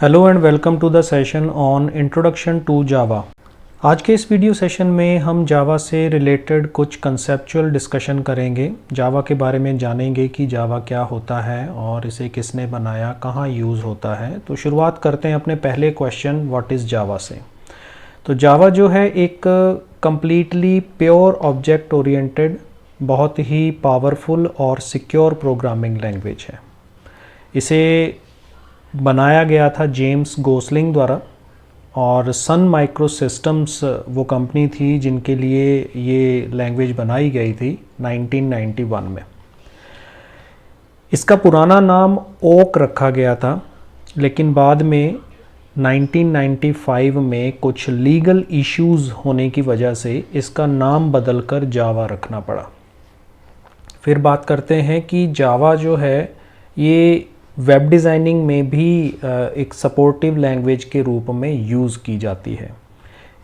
Hello and welcome to the session on introduction to Java. आज के इस video session में हम जावा से रिलेटेड कुछ कंसेप्चुअल डिस्कशन करेंगे। जावा के बारे में जानेंगे कि जावा क्या होता है और इसे किसने बनाया, कहाँ यूज़ होता है। तो शुरुआत करते हैं अपने पहले क्वेश्चन व्हाट इज़ जावा से। तो जावा जो है एक कम्प्लीटली प्योर ऑब्जेक्ट ओरिएंटेड, बहुत ही पावरफुल और सिक्योर प्रोग्रामिंग लैंग्वेज है। इसे बनाया गया था जेम्स गोसलिंग द्वारा और सन माइक्रो सिस्टम्स वो कंपनी थी जिनके लिए ये लैंग्वेज बनाई गई थी 1991 में। इसका पुराना नाम ओक रखा गया था, लेकिन बाद में 1995 में कुछ लीगल इश्यूज़ होने की वजह से इसका नाम बदलकर जावा रखना पड़ा। फिर बात करते हैं कि जावा जो है ये वेब डिज़ाइनिंग में भी एक सपोर्टिव लैंग्वेज के रूप में यूज़ की जाती है।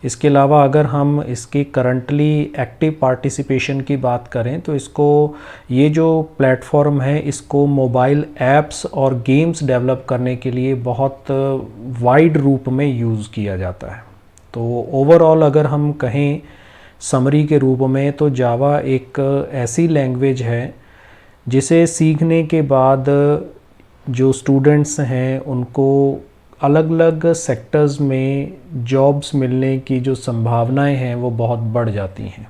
इसके अलावा अगर हम इसकी करंटली एक्टिव पार्टिसिपेशन की बात करें तो इसको ये जो प्लेटफॉर्म है इसको मोबाइल ऐप्स और गेम्स डेवलप करने के लिए बहुत वाइड रूप में यूज़ किया जाता है। तो ओवरऑल अगर हम कहें समरी के रूप में तो जावा एक ऐसी लैंग्वेज है जिसे सीखने के बाद जो स्टूडेंट्स हैं उनको अलग अलग सेक्टर्स में जॉब्स मिलने की जो संभावनाएं हैं वो बहुत बढ़ जाती हैं।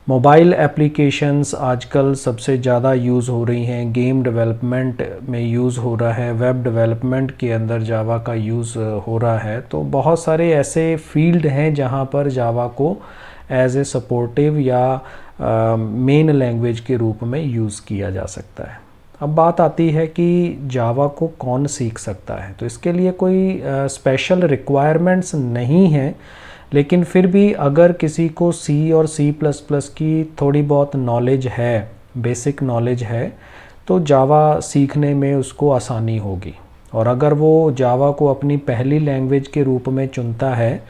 मोबाइल एप्लीकेशंस आजकल सबसे ज़्यादा यूज़ हो रही हैं, गेम डेवलपमेंट में यूज़ हो रहा है, वेब डेवलपमेंट के अंदर जावा का यूज़ हो रहा है। तो बहुत सारे ऐसे फील्ड हैं जहां पर जावा को एज ए सपोर्टिव या मेन लैंग्वेज के रूप में यूज़ किया जा सकता है। अब बात आती है कि जावा को कौन सीख सकता है। तो इसके लिए कोई स्पेशल रिक्वायरमेंट्स नहीं हैं, लेकिन फिर भी अगर किसी को सी और सी प्लस प्लस की थोड़ी बहुत नॉलेज है, बेसिक नॉलेज है, तो जावा सीखने में उसको आसानी होगी। और अगर वो जावा को अपनी पहली लैंग्वेज के रूप में चुनता है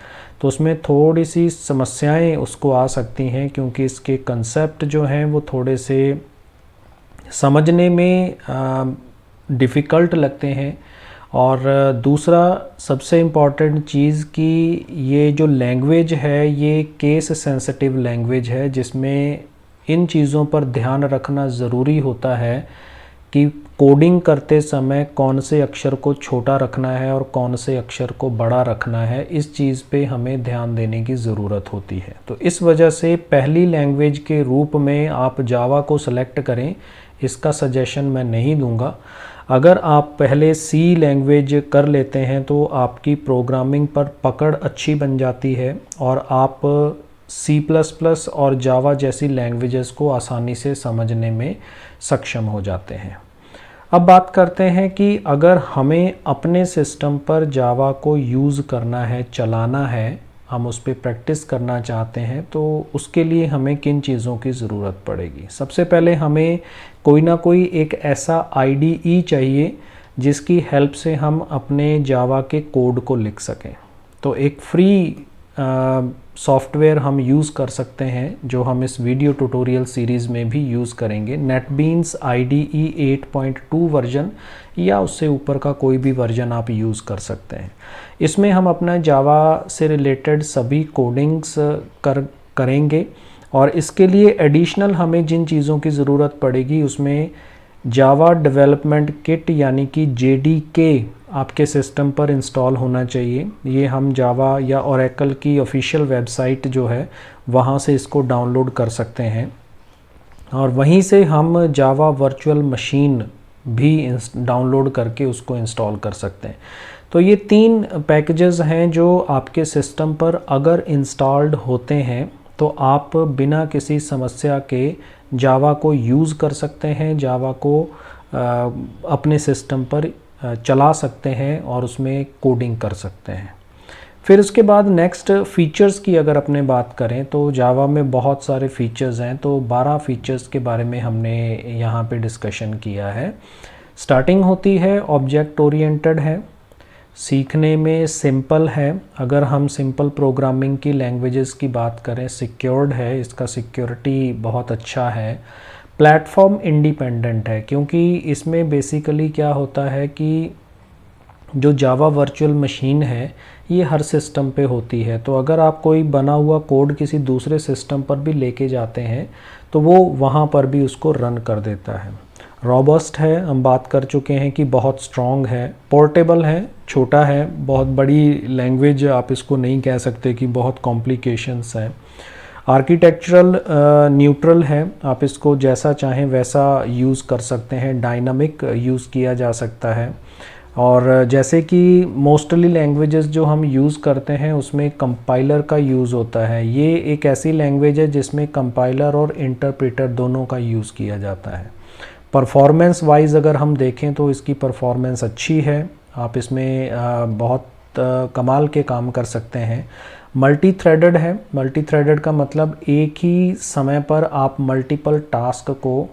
तो उसमें थोड़ी सी समस्याएं उसको आ सकती हैं, क्योंकि इसके कंसेप्ट जो हैं वो थोड़े से समझने में डिफ़िकल्ट लगते हैं। और दूसरा सबसे इम्पॉर्टेंट चीज़ कि ये जो लैंग्वेज है ये केस सेंसिटिव लैंग्वेज है, जिसमें इन चीज़ों पर ध्यान रखना ज़रूरी होता है कि कोडिंग करते समय कौन से अक्षर को छोटा रखना है और कौन से अक्षर को बड़ा रखना है। इस चीज़ पे हमें ध्यान देने की ज़रूरत होती है। तो इस वजह से पहली लैंग्वेज के रूप में आप जावा को सेलेक्ट करें, इसका सजेशन मैं नहीं दूंगा। अगर आप पहले सी लैंग्वेज कर लेते हैं तो आपकी प्रोग्रामिंग पर पकड़ अच्छी बन जाती है और आप सी प्लस प्लस और जावा जैसी लैंग्वेजेस को आसानी से समझने में सक्षम हो जाते हैं। अब बात करते हैं कि अगर हमें अपने सिस्टम पर जावा को यूज़ करना है, चलाना है, हम उस पर प्रैक्टिस करना चाहते हैं, तो उसके लिए हमें किन चीज़ों की ज़रूरत पड़ेगी। सबसे पहले हमें कोई ना कोई एक ऐसा आईडीई चाहिए जिसकी हेल्प से हम अपने जावा के कोड को लिख सकें। तो एक फ्री सॉफ्टवेयर हम यूज़ कर सकते हैं जो हम इस वीडियो ट्यूटोरियल सीरीज़ में भी यूज़ करेंगे। नेटबीन्स IDE 8.2 वर्जन या उससे ऊपर का कोई भी वर्जन आप यूज़ कर सकते हैं। इसमें हम अपना जावा से रिलेटेड सभी कोडिंग्स करेंगे और इसके लिए एडिशनल हमें जिन चीज़ों की ज़रूरत पड़ेगी उसमें जावा डेवलपमेंट किट यानी कि JDK आपके सिस्टम पर इंस्टॉल होना चाहिए। ये हम जावा या ओरेकल की ऑफिशियल वेबसाइट जो है वहाँ से इसको डाउनलोड कर सकते हैं और वहीं से हम जावा वर्चुअल मशीन भी डाउनलोड करके उसको इंस्टॉल कर सकते हैं। तो ये 3 पैकेजेस हैं जो आपके सिस्टम पर अगर इंस्टॉल्ड होते हैं तो आप बिना किसी समस्या के जावा को यूज़ कर सकते हैं, जावा को अपने सिस्टम पर चला सकते हैं और उसमें कोडिंग कर सकते हैं। फिर उसके बाद नेक्स्ट फ़ीचर्स की अगर अपने बात करें तो जावा में बहुत सारे फ़ीचर्स हैं, तो 12 फ़ीचर्स के बारे में हमने यहाँ पे डिस्कशन किया है। स्टार्टिंग होती है ऑब्जेक्ट ओरिएंटेड है, सीखने में सिंपल है। अगर हम सिंपल प्रोग्रामिंग की लैंग्वेजेस की बात करें, सिक्योर्ड है, इसका सिक्योरिटी बहुत अच्छा है। प्लेटफॉर्म इंडिपेंडेंट है, क्योंकि इसमें बेसिकली क्या होता है कि जो जावा वर्चुअल मशीन है ये हर सिस्टम पे होती है, तो अगर आप कोई बना हुआ कोड किसी दूसरे सिस्टम पर भी लेके जाते हैं तो वो वहाँ पर भी उसको रन कर देता है। रॉबस्ट है, हम बात कर चुके हैं कि बहुत स्ट्रॉन्ग है। पोर्टेबल है, छोटा है, बहुत बड़ी लैंग्वेज आप इसको नहीं कह सकते कि बहुत कॉम्प्लिकेशंस हैं। आर्किटेक्चरल न्यूट्रल है, आप इसको जैसा चाहें वैसा यूज़ कर सकते हैं, डायनामिक यूज़ किया जा सकता है। और जैसे कि मोस्टली लैंग्वेजेस जो हम यूज़ करते हैं उसमें कंपाइलर का यूज़ होता है। ये एक ऐसी लैंग्वेज है जिसमें कंपाइलर और इंटरप्रेटर दोनों का यूज़ किया जाता है। परफॉर्मेंस वाइज अगर हम देखें तो इसकी परफॉर्मेंस अच्छी है, आप इसमें बहुत कमाल के काम कर सकते हैं। मल्टी थ्रेडेड है, मल्टी थ्रेडेड का मतलब एक ही समय पर आप मल्टीपल टास्क को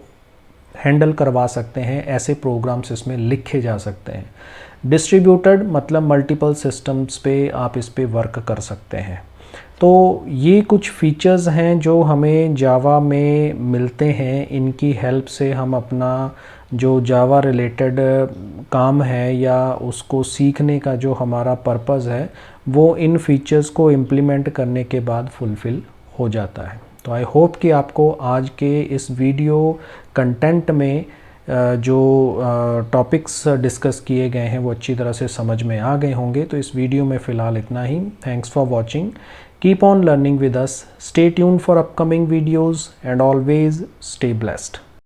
हैंडल करवा सकते हैं, ऐसे प्रोग्राम्स इसमें लिखे जा सकते हैं। डिस्ट्रीब्यूटेड मतलब मल्टीपल सिस्टम्स पे आप इस पे वर्क कर सकते हैं। तो ये कुछ फीचर्स हैं जो हमें जावा में मिलते हैं, इनकी हेल्प से हम अपना जो जावा रिलेटेड काम है या उसको सीखने का जो हमारा पर्पज़ है वो इन फीचर्स को इम्प्लीमेंट करने के बाद फुलफ़िल हो जाता है। तो आई होप कि आपको आज के इस वीडियो कंटेंट में जो टॉपिक्स डिस्कस किए गए हैं वो अच्छी तरह से समझ में आ गए होंगे। तो इस वीडियो में फ़िलहाल इतना ही। Thanks for watching, keep on learning with us, stay tuned for upcoming videos and always stay blessed.